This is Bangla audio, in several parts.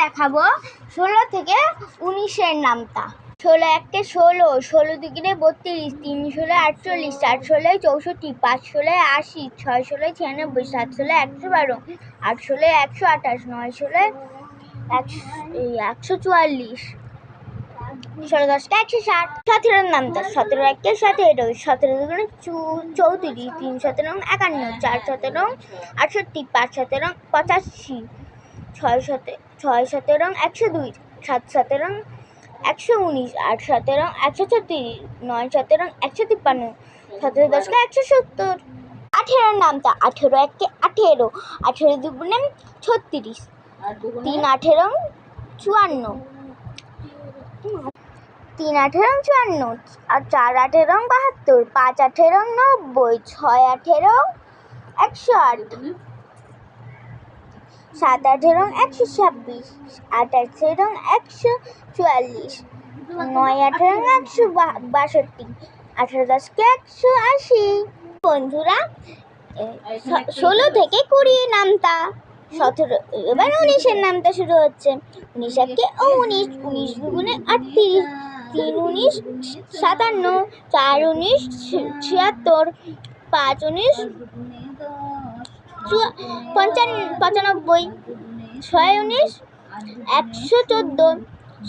দেখাবো 16 থেকে 19-এর নামতা। 16 একে 16, 16 দুগুণে 32, 3 16 48, 4 16 64, 5 16 80, 6 16 96, 7 16 112, 8 16 128, 9 16 144, 16 10 160। 17-এর নামতা। 17 একে 17, 17 দুগুণে 34, 3 17 51, 4 17 68, 5 17 85, 6 17 102, 7 17 119, 8 17 136, 9 17 153, 17 10 170। 18-এর নামতা। 18 একে 18, 18 দুগুণে 36, 3 18 54, 3 18 54, আর 4 18 72, 5 18 90, 6 18 108, 7 18 126, 8 18 144, 9 18 162, 18 10 180। বন্ধুরা, 16 থেকে 20 নামতা। 17, এবার 19-এর নামতা শুরু হচ্ছে। 19 একে 19, 19 দুগুণে 38, 3 19 57, 4 19 76, 5 19 95, 6 19 114,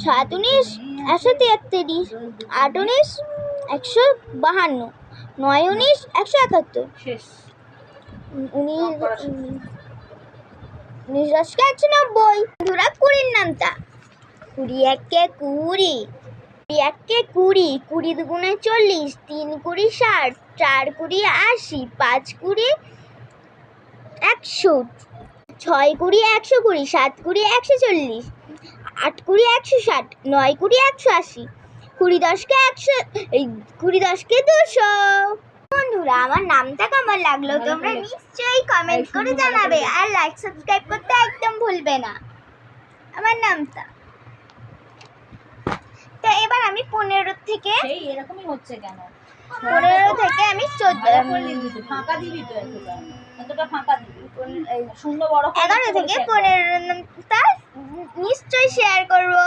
7 19 133, 8 19 152, 9 19 171, 19 10 190। বন্ধুরা, 20-এর নামতা। 20 একে 20, 20 একে 20, 20 দুগুণে 40, 3 20 60, 4 20 80, 5 20 100, 6 20 120, 7 20 140, 8 20 160, 9 20 180, 20 10 কে 200। বন্ধুরা, আমার নামটা কেমন লাগলো তোমরা নিশ্চয়ই কমেন্ট করে জানাবে, আর লাইক সাবস্ক্রাইব করতে একদম ভুলবে না আমার নামটা। তো এবার আমি 15 থেকে এরকমই হচ্ছে কেন? 15 থেকে আমি 14 ফাঁকা দিবি তো, এতটা ফাঁকা দিবি, শূন্য বড় 11 থেকে 15 নামটা নিশ্চয়ই শেয়ার করবো।